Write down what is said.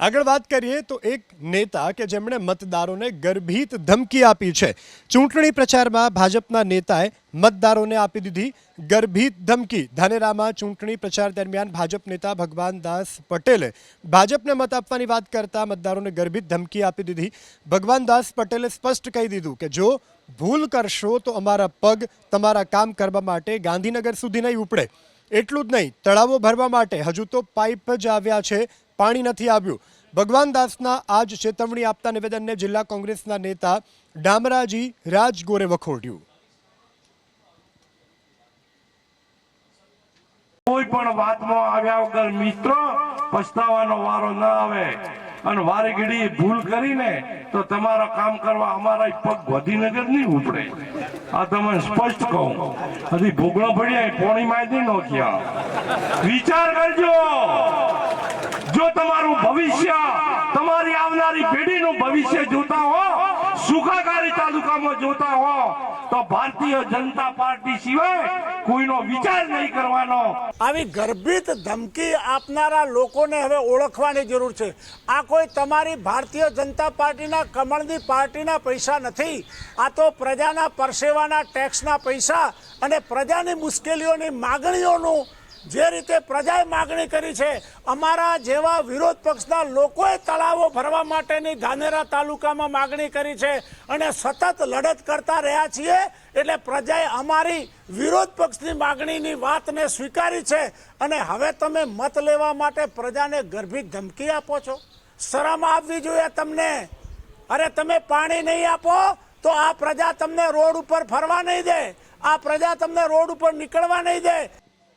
આગળ વાત કરીએ તો એક નેતા કે જેમણે મતદારોને ગર્ભિત ધમકી આપી છે। ચૂંટણી પ્રચારમાં ભાજપના નેતાએ મતદારોને આપી દીધી ગર્ભિત ધમકી। ધાનેરામાં ચૂંટણી પ્રચાર દરમિયાન ભાજપ નેતા ભગવાન દાસ પટેલે ભાજપને મત આપવાની વાત કરતા મતદારોને ગર્ભિત ધમકી આપી દીધી। ભગવાન દાસ પટેલે સ્પષ્ટ કહી દીધું કે જો ભૂલ કરશો તો અમારા પગ તમારા કામ કરવા માટે ગાંધીનગર સુધી નહીં ઉપડે। એટલું જ નહીં, તળાવો ભરવા માટે હજુ તો પાઇપ જ આવ્યા છે, પાણી નથી આવ્યું। ભગવાન દાસના આજ ચેતવણી આપતા નિવેદનને જિલ્લા કોંગ્રેસના નેતા ડામરાજી રાજગોરે વખોડ્યું। કોઈ પણ વાતમાં આવ્યા વગર મિત્રો પછતાવાનો વારો ન આવે અને વારે ઘડી ભૂલ કરીને તો તમારા કામ કરવા અમારા પગ ગાંધીનગર નહીં ઉપડે। આ તમને સ્પષ્ટ કહું, હજી ભોગળો પડ્યા પોણી માંથી નોખ્યા। વિચાર કરજો, જો તમારું ભવિષ્ય, તમારી આવનારી પેઢીનું ભવિષ્ય જોતા હો, સુખાકારી તાલુકામાં જોતા હો તો ભારતીય જનતા પાર્ટી સિવાય કોઈનો વિચાર નહીં કરવાનો। આવી ગર્ભિત ધમકી આપનારા લોકોને હવે ઓળખવાની જરૂર છે। આ કોઈ તમારી ભારતીય જનતા પાર્ટીના કમળની પાર્ટીના પૈસા નથી, આ તો પ્રજાના પરસેવાના ટેક્સના પૈસા અને પ્રજાની મુશ્કેલીઓની માગણીઓનું જે રીતે પ્રજાએ માગણી કરી છે, અમારા જેવા વિરોધ પક્ષના લોકોએ તળાવો ભરવા માટેની ધાનેરા તાલુકામાં માગણી કરી છે અને સતત લડત કરતા રહ્યા છીએ। એટલે પ્રજાએ અમારી વિરોધ પક્ષની માગણીની વાતને સ્વીકારી છે અને હવે તમે મત લેવા માટે પ્રજાને ગર્ભિત ધમકી આપો છો। શરમ આવવી જોઈએ તમને। અરે તમે પાણી નહીં આપો તો આ પ્રજા તમને રોડ ઉપર ફરવા નહીં દે, આ પ્રજા તમને રોડ ઉપર નીકળવા નહીં દે।